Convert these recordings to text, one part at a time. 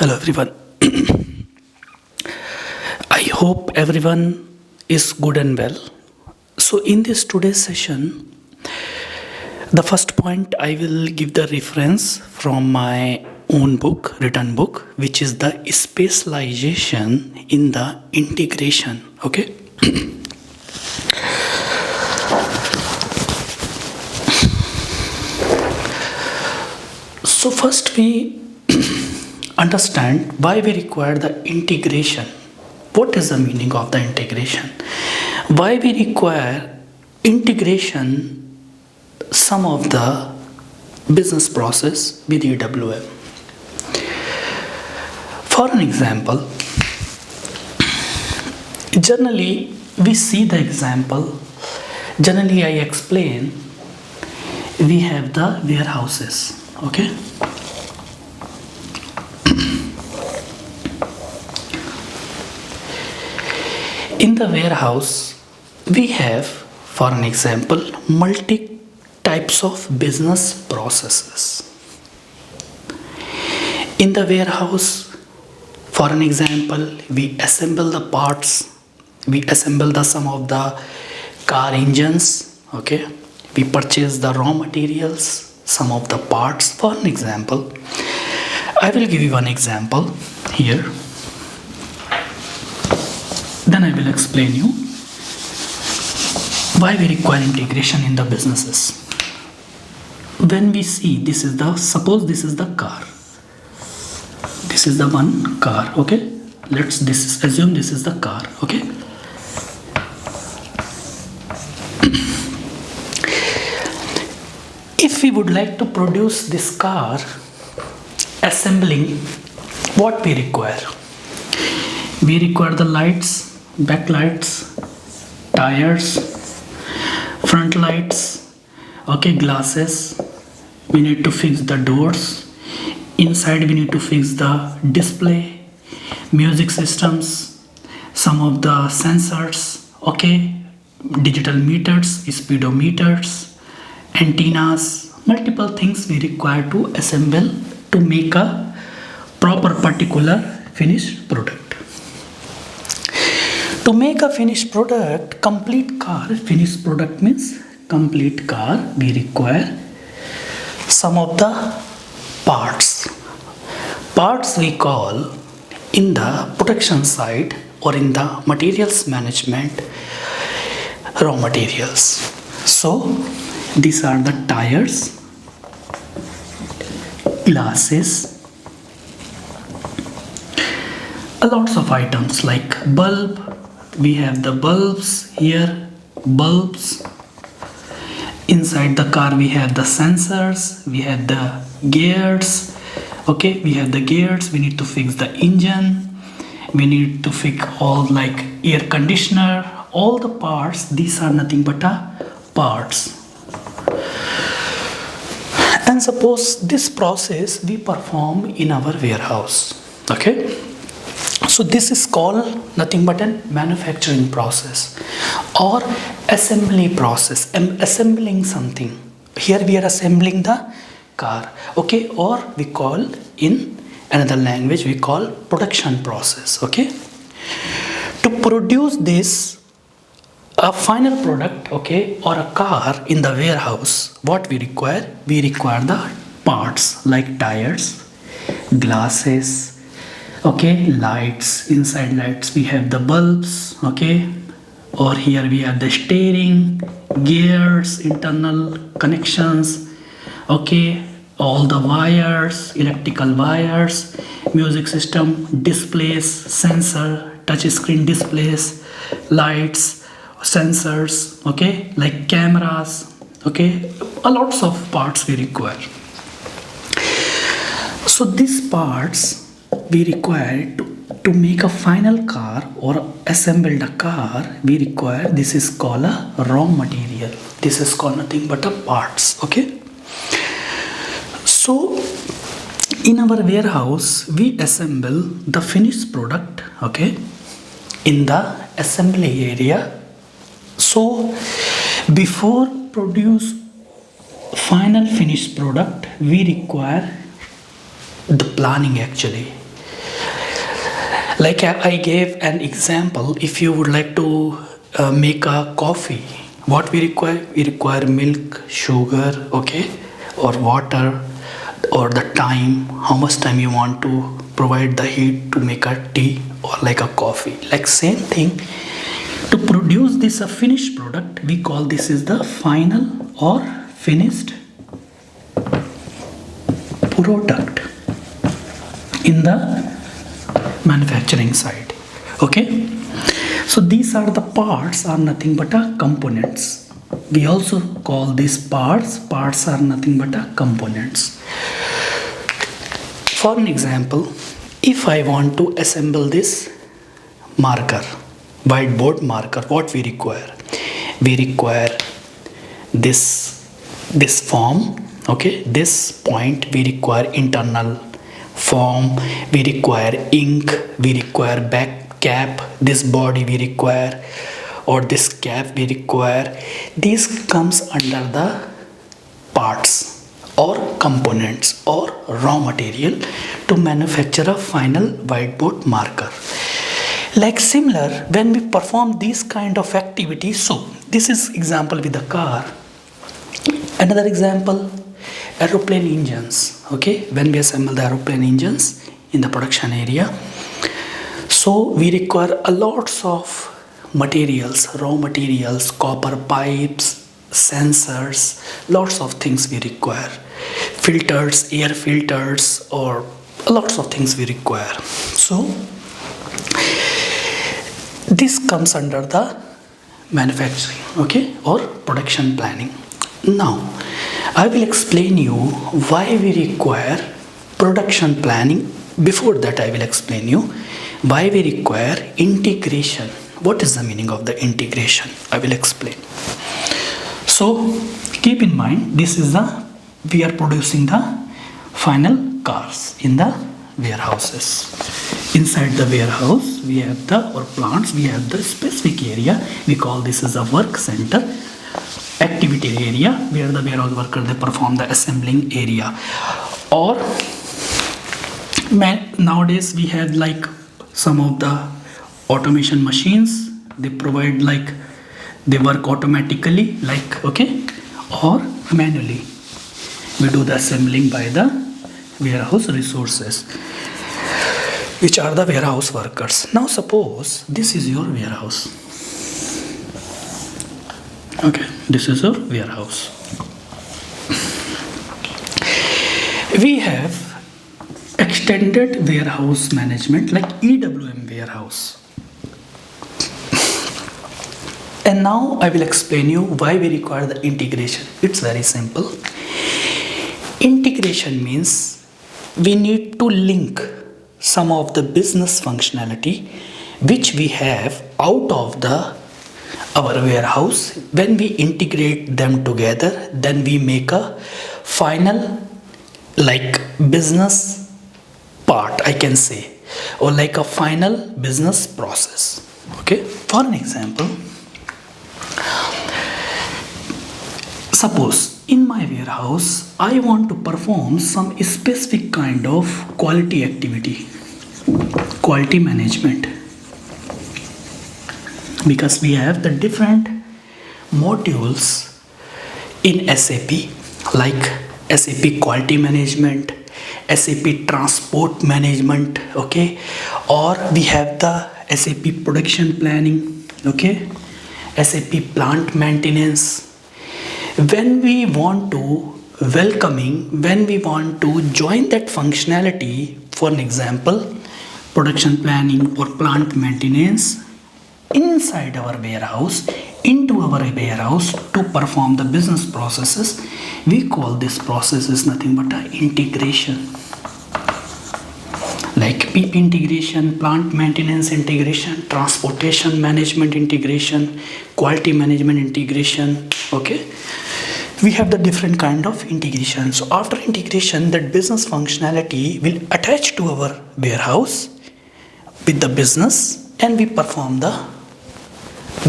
Hello everyone. I hope everyone is good and well. So in this today's session, the first point I will give the reference from my own book, written book, which is the specialization in the integration. Okay. So first we understand why we require the integration. What is the meaning of the integration? Why we require integration some of the business process with EWM. For an example, generally we see the example, generally I explain, we have the warehouses, okay? In the warehouse, we have, for an example, multi types of business processes. In the warehouse, for an example, we assemble the parts, we assemble the some of the car engines, okay? We purchase the raw materials, some of the parts. For an example, I will give you one example here. Then I will explain you why we require integration in the businesses. When we see this is the, suppose this is the car. This is the one car, okay? Assume this is the car, okay? If we would like to produce this car, assembling, what we require? We require the lights, backlights, tires, front lights, okay, glasses. We need to fix the doors. Inside we need to fix the display, music systems, some of the sensors, okay, digital meters, speedometers, antennas, multiple things we require to assemble to make a proper particular finished product. To make a finished product, complete car, finished product means complete car, we require some of the parts. Parts we call in the production side or in the materials management, raw materials. So these are the tires, glasses, lots of items like bulb. We have the bulbs here, bulbs. Inside the car we have the sensors, we have the gears, okay, we have the gears, we need to fix the engine, we need to fix all like air conditioner, all the parts, these are nothing but parts. And suppose this process we perform in our warehouse, okay? So this is called nothing but a manufacturing process or assembly process. I'm assembling something. Here we are assembling the car, okay? Or we call in another language we call production process, okay? To produce this a final product, okay, or a car in the warehouse, what we require? We require the parts like tires, glasses, okay, lights. Inside lights we have the bulbs, okay, or here we have the steering, gears, internal connections, okay, all the wires, electrical wires, music system, displays, sensor, touch screen displays, lights, sensors, okay, like cameras, okay, a lots of parts we require. So these parts we require to make a final car or assemble the car, we require, this is called a raw material. This is called nothing but a parts, okay? So in our warehouse, we assemble the finished product, okay, in the assembly area. So before produce final finished product, we require the planning actually. Like I gave an example, if you would like to make a coffee, what we require? We require milk, sugar, okay, or water, or the time, how much time you want to provide the heat to make a tea or like a coffee. Like same thing, to produce this a finished product, we call this is the final or finished product in the manufacturing side. Okay, so these are the parts, are nothing but a components. We also call these parts are nothing but a components. For an example, if I want to assemble this marker, whiteboard marker, what we require? We require this form, okay, this point, we require internal form, we require ink, we require back cap, this body we require, or this cap we require. This comes under the parts or components or raw material to manufacture a final whiteboard marker. Like similar, when we perform these kind of activities, so this is example with the car. Another example, aeroplane engines. Okay, when we assemble the aeroplane engines in the production area, so we require a lots of materials, raw materials, copper pipes, sensors, lots of things we require, filters, air filters, or lots of things we require. So this comes under the manufacturing, okay, or production planning. Now I will explain you why we require production planning. Before that, I will explain you why we require integration. What is the meaning of the integration? I will explain. So keep in mind, this is we are producing the final cars in the warehouses. Inside the warehouse, we have or plants, we have the specific area. We call this as a work center, activity area, where the warehouse worker, they perform the assembling area. Or nowadays we have like some of the automation machines, they provide like they work automatically, like, okay, or manually we do the assembling by the warehouse resources, which are the warehouse workers. Now suppose this is your warehouse. Okay, this is your warehouse. We have extended warehouse management like EWM warehouse. And now I will explain you why we require the integration. It's very simple. Integration means we need to link some of the business functionality which we have out of our warehouse. When we integrate them together, then we make a final like business part, I can say, or like a final business process. Okay, for an example, suppose in my warehouse I want to perform some specific kind of quality activity, quality management, because we have the different modules in SAP, like SAP quality management, SAP transport management, okay, or we have the SAP production planning, okay, SAP plant maintenance. When we want to when we want to join that functionality, for an example, production planning or plant maintenance inside our warehouse, into our warehouse to perform the business processes, we call this process is nothing but an integration. Like PP integration, plant maintenance integration, transportation management integration, quality management integration, okay. We have the different kind of integration. So after integration, that business functionality will attach to our warehouse with the business, and we perform the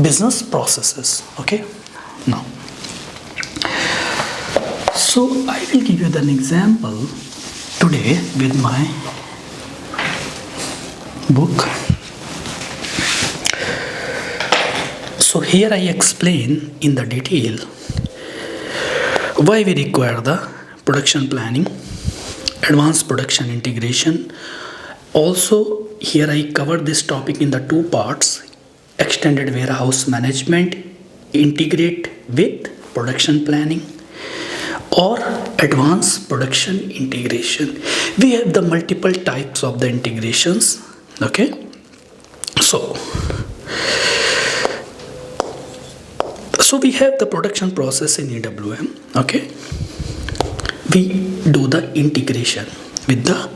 business processes, okay. Now, so I will give you an example today with my book. So here I explain in the detail why we require the production planning, advanced production integration. Also here I cover this topic in the two parts: extended warehouse management integrate with production planning, or advanced production integration. We have the multiple types of the integrations. Okay, so we have the production process in EWM. Okay, we do the integration with the,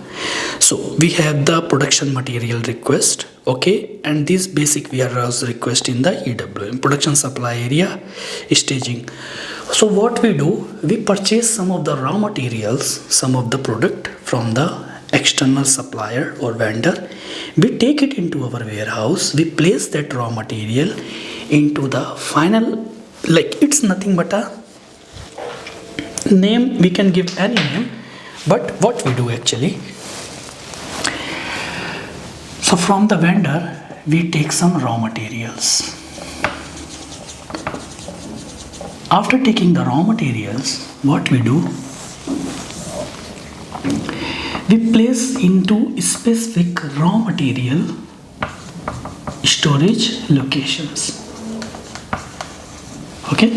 so we have the production material request. Okay, and this basic warehouse request in the EWM production supply area staging. So what we do, we purchase some of the raw materials, some of the product from the external supplier or vendor. We take it into our warehouse, we place that raw material into the final, like it's nothing but a name, we can give any name, but what we do actually, so from the vendor we take some raw materials. After taking the raw materials, what we do, we place into specific raw material storage locations. Okay,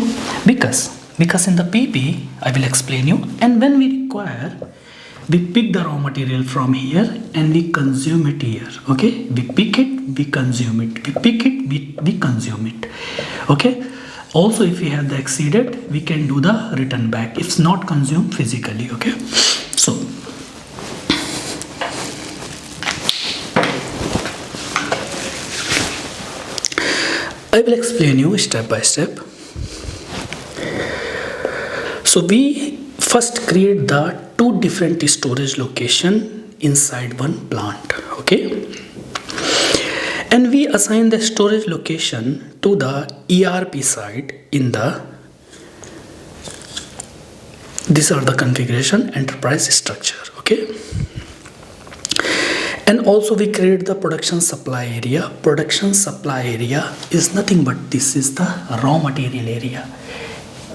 because in the PP I will explain you, and when we require, we pick the raw material from here and we consume it here. Okay, we pick it, we consume it, we pick it, we consume it. Okay, also if we have the exceeded, we can do the return back. It's not consumed physically. Okay, so I will explain you step by step. So we first create the two different storage location inside one plant. Okay, and we assign the storage location to the ERP side in the, these are the configuration enterprise structure. Okay, and also we create the production supply area. Production supply area is nothing but this is the raw material area,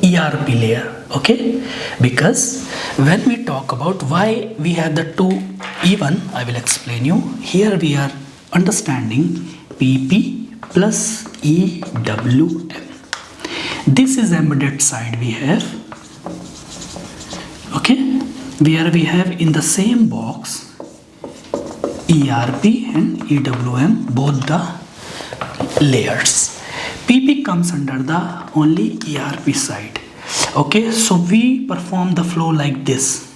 ERP layer. Okay, because when we talk about why we have the two, even I will explain you. Here we are understanding PP plus EWM. This is embedded side we have. Okay, where we have in the same box ERP and EWM, both the layers. PP comes under the only ERP side. Okay, so we perform the flow like this.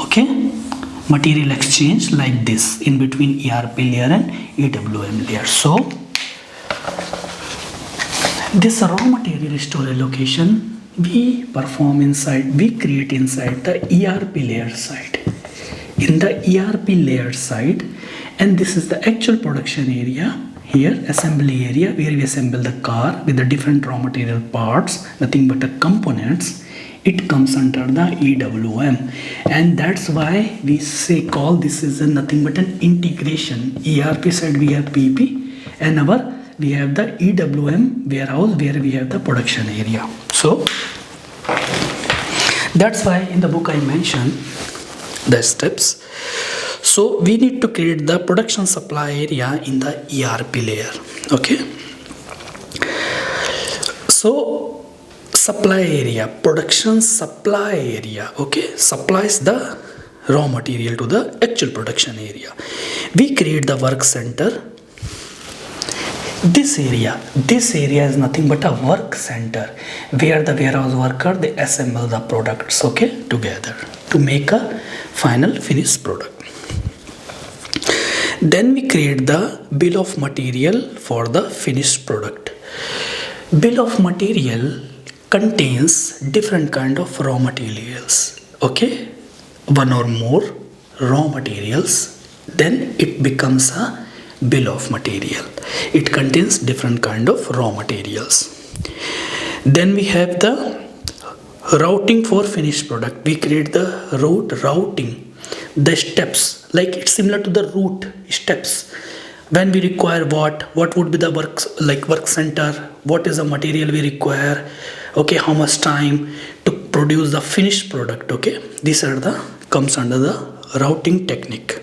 Okay, material exchange like this in between ERP layer and EWM layer. So this raw material storage location we perform inside, we create inside the ERP layer side. In the ERP layer side, and this is the actual production area. Here assembly area where we assemble the car with the different raw material parts, nothing but the components. It comes under the EWM, and that's why we say call this is a nothing but an integration. ERP side we have PP, and we have the EWM warehouse where we have the production area. So that's why in the book I mentioned the steps. So we need to create the production supply area in the ERP layer. Okay, so supply area, production supply area. Okay, supplies the raw material to the actual production area. We create the work center. This area is nothing but a work center where the warehouse worker they assemble the products, okay, together to make a final finished product. Then we create the bill of material for the finished product. Bill of material contains different kind of raw materials. Okay, one or more raw materials, then it becomes a bill of material. It contains different kind of raw materials. Then we have the routing for finished product. We create the routing, the steps, like it's similar to the route steps when we require what would be the work center, what is the material we require, okay, how much time to produce the finished product. Okay, these are the comes under the routing technique.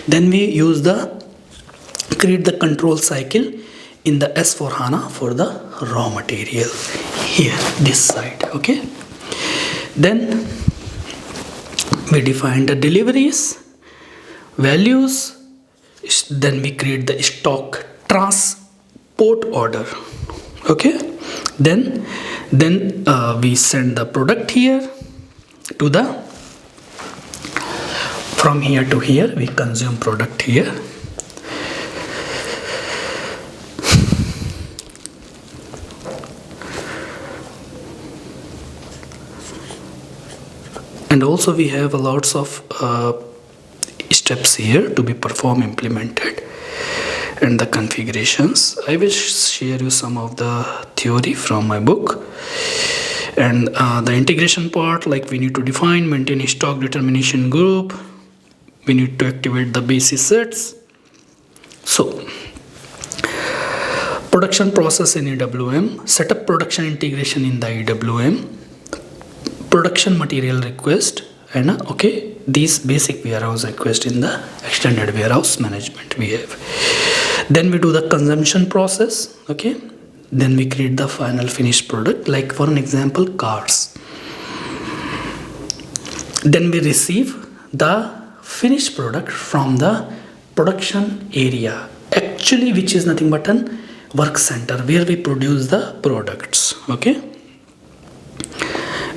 Then we use the create the control cycle in the S/4HANA for the raw material here this side. Okay, then we define the deliveries values. Then we create the stock transport order. Okay, then we send the product here to the, from here to here we consume product here. And also we have lots of steps here to be performed, implemented, and the configurations. I will share you some of the theory from my book. And the integration part, like we need to define, maintain stock determination group, we need to activate the basis sets. So production process in EWM, set up production integration in the EWM, production material request, and okay, these basic warehouse request in the extended warehouse management we have. Then we do the consumption process. Okay, then we create the final finished product, like for an example cars. Then we receive the finished product from the production area, actually which is nothing but an work center where we produce the products. Okay,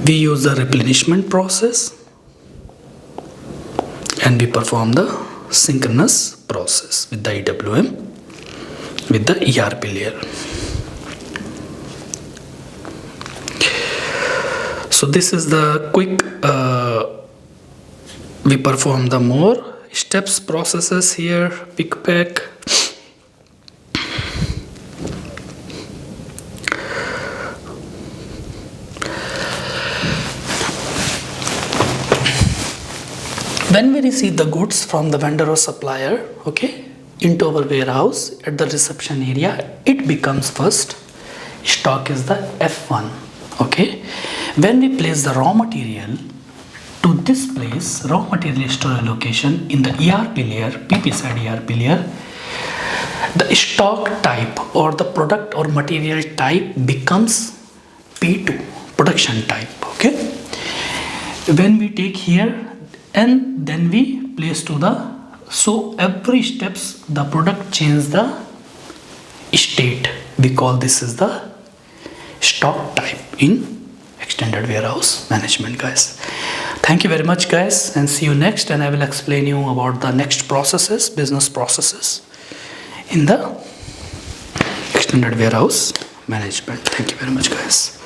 we use the replenishment process, and we perform the synchronous process with the EWM with the ERP layer. So this is the quick we perform the more steps processes here. Pick pack, when we receive the goods from the vendor or supplier, okay, into our warehouse at the reception area, it becomes first stock is the F1. Okay, when we place the raw material to this place, raw material store location in the ERP layer, PP side ERP layer, the stock type or the product or material type becomes P2, production type. Okay, when we take here and then we place to the, so every steps the product change the state. We call this is the stock type in extended warehouse management, guys. Thank you very much, guys, and see you next. And I will explain you about the next processes, business processes in the extended warehouse management. Thank you very much, guys.